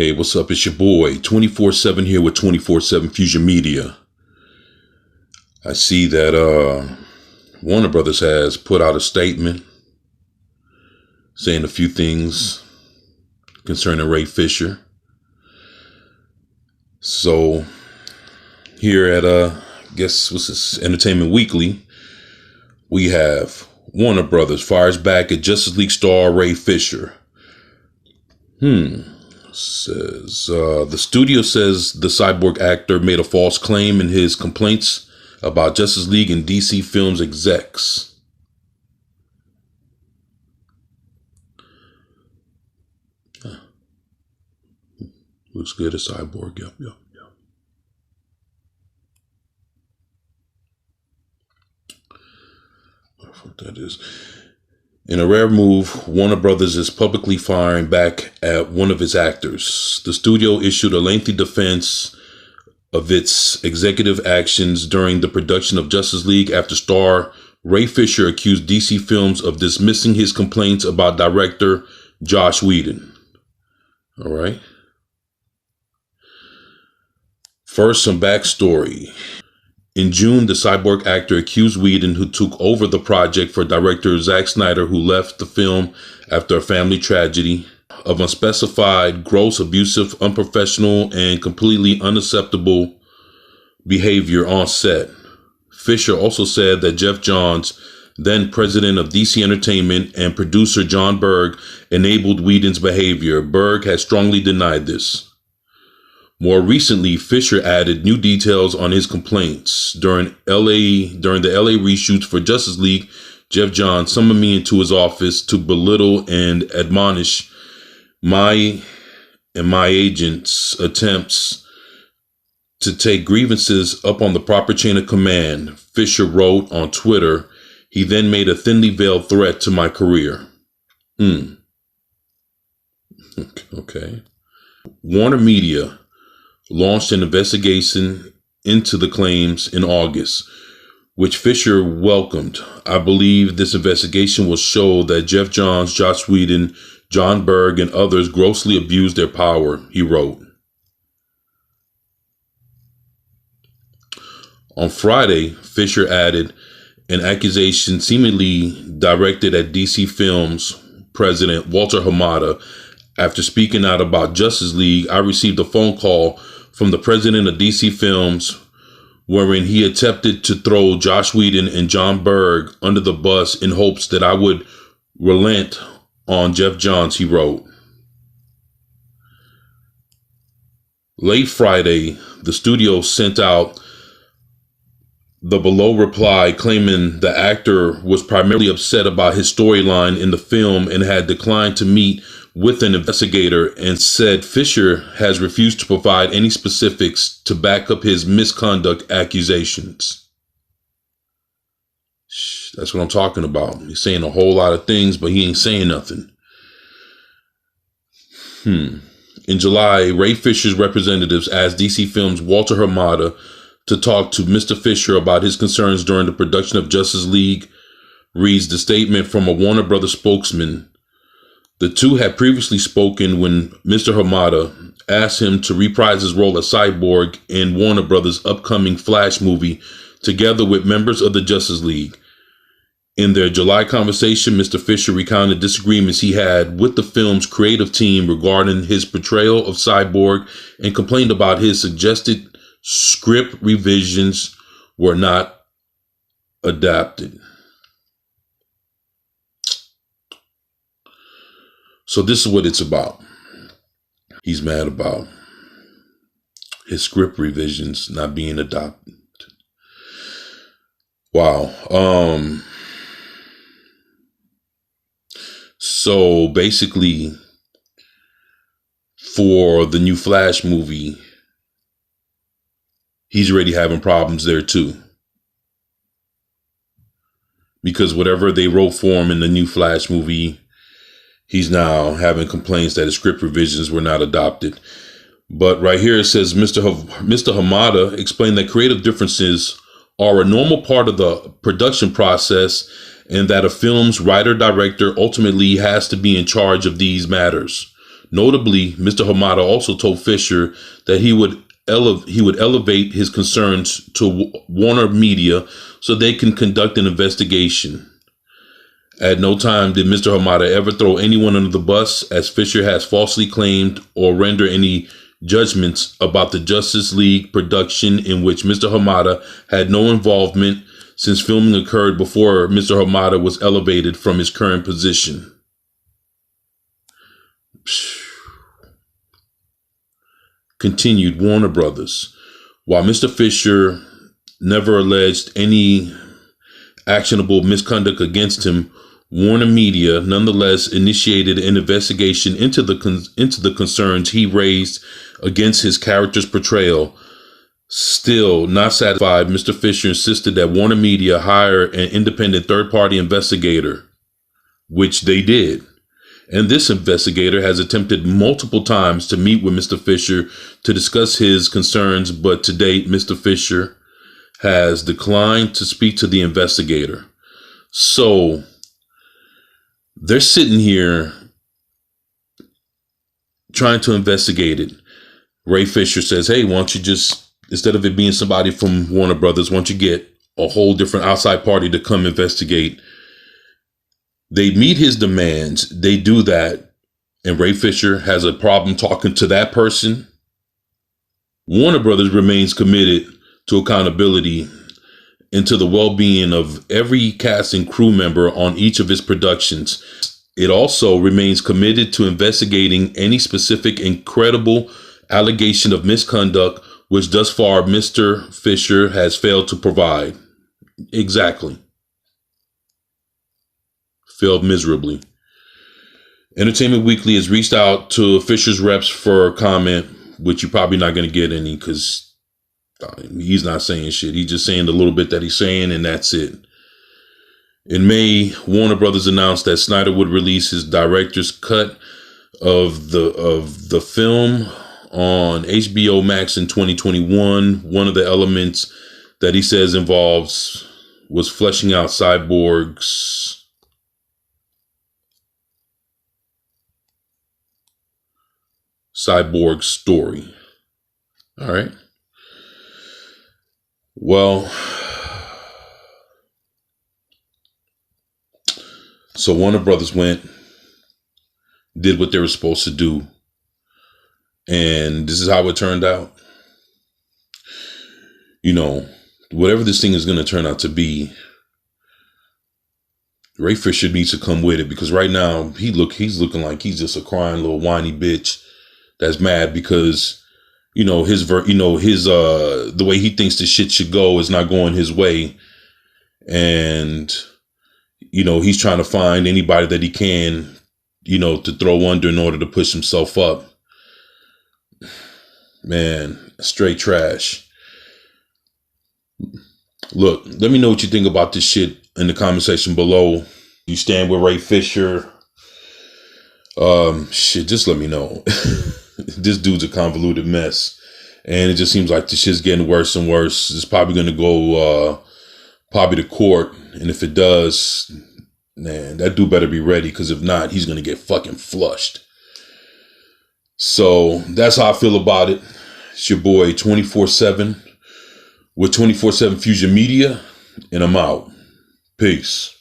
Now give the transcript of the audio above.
Hey, what's up? It's your boy, 24/7 here with 24/7 Fusion Media. I see that Warner Brothers has put out a statement saying a few things concerning Ray Fisher. So here at Entertainment Weekly, we have Warner Brothers fires back at Justice League star Ray Fisher. Says the studio says the Cyborg actor made a false claim in his complaints about Justice League and DC Films execs. Looks good as Cyborg. Yep. What that is. In a rare move, Warner Brothers is publicly firing back at one of its actors. The studio issued a lengthy defense of its executive actions during the production of Justice League after star Ray Fisher accused DC Films of dismissing his complaints about director Joss Whedon. All right. First, some backstory. In June, the Cyborg actor accused Whedon, who took over the project for director Zack Snyder, who left the film after a family tragedy, of unspecified, gross, abusive, unprofessional, and completely unacceptable behavior on set. Fisher also said that Geoff Johns, then president of DC Entertainment, and producer Jon Berg enabled Whedon's behavior. Berg has strongly denied this. More recently, Fisher added new details on his complaints. During the LA reshoots for Justice League, Geoff Johns summoned me into his office to belittle and admonish my agent's attempts to take grievances up on the proper chain of command, Fisher wrote on Twitter. He then made a thinly veiled threat to my career. Okay. Warner Media launched an investigation into the claims in August, which Fisher welcomed. I believe this investigation will show that Geoff Johns, Joss Whedon, Jon Berg, and others grossly abused their power, he wrote. On Friday, Fisher added an accusation seemingly directed at DC Films president Walter Hamada. After speaking out about Justice League, I received a phone call from the president of DC Films, wherein he attempted to throw Joss Whedon and Jon Berg under the bus in hopes that I would relent on Geoff Johns, he wrote. Late Friday, the studio sent out the below reply claiming the actor was primarily upset about his storyline in the film and had declined to meet with an investigator, and said Fisher has refused to provide any specifics to back up his misconduct accusations. That's what I'm talking about. He's saying a whole lot of things, but he ain't saying nothing. In July, Ray Fisher's representatives asked DC Films' Walter Hamada to talk to Mr. Fisher about his concerns during the production of Justice League, reads the statement from a Warner Brothers spokesman. The two had previously spoken when Mr. Hamada asked him to reprise his role as Cyborg in Warner Brothers' upcoming Flash movie, together with members of the Justice League. In their July conversation, Mr. Fisher recounted disagreements he had with the film's creative team regarding his portrayal of Cyborg and complained about his suggested script revisions were not adapted. So this is what it's about. He's mad about his script revisions not being adopted. Wow. So basically, for the new Flash movie, he's already having problems there too. Because whatever they wrote for him in the new Flash movie, he's now having complaints that his script revisions were not adopted. But right here it says Mr. Hamada explained that creative differences are a normal part of the production process and that a film's writer-director ultimately has to be in charge of these matters. Notably, Mr. Hamada also told Fisher that he would elevate his concerns to Warner Media so they can conduct an investigation. At no time did Mr. Hamada ever throw anyone under the bus, as Fisher has falsely claimed, or render any judgments about the Justice League production in which Mr. Hamada had no involvement, since filming occurred before Mr. Hamada was elevated from his current position. Continued Warner Brothers. While Mr. Fisher never alleged any actionable misconduct against him, Warner Media nonetheless initiated an investigation into the concerns he raised against his character's portrayal. Still not satisfied, Mr. Fisher insisted that Warner Media hire an independent third-party investigator, which they did. And this investigator has attempted multiple times to meet with Mr. Fisher to discuss his concerns, but to date, Mr. Fisher has declined to speak to the investigator. So they're sitting here trying to investigate it. Ray Fisher says, hey, why don't you just, instead of it being somebody from Warner Brothers, why don't you get a whole different outside party to come investigate? They meet his demands. They do that. And Ray Fisher has a problem talking to that person. Warner Brothers remains committed to accountability and to the well-being of every cast and crew member on each of its productions. It also remains committed to investigating any specific incredible allegation of misconduct which thus far Mr. Fisher has failed to provide. Exactly. Failed miserably. Entertainment Weekly has reached out to Fisher's reps for a comment, which you're probably not going to get any because he's not saying shit. He's just saying the little bit that he's saying, and that's it. In May, Warner Brothers announced that Snyder would release his director's cut of the film on HBO Max in 2021. One of the elements that he says was fleshing out Cyborg's story. All right. Well, so Warner Brothers did what they were supposed to do. And this is how it turned out. You know, whatever this thing is going to turn out to be, Ray Fisher needs to come with it, because right now he's looking like he's just a crying little whiny bitch that's mad because, the way he thinks the shit should go is not going his way. And, he's trying to find anybody that he can, to throw under in order to push himself up. Man, straight trash. Look, let me know what you think about this shit in the comment section below. You stand with Ray Fisher? Just let me know. This dude's a convoluted mess, and it just seems like the shit's getting worse and worse. It's probably going to go to court, and if it does, man, that dude better be ready, because if not, he's going to get fucking flushed. So that's how I feel about it. It's your boy 24/7 with 24/7 Fusion Media, and I'm out. Peace.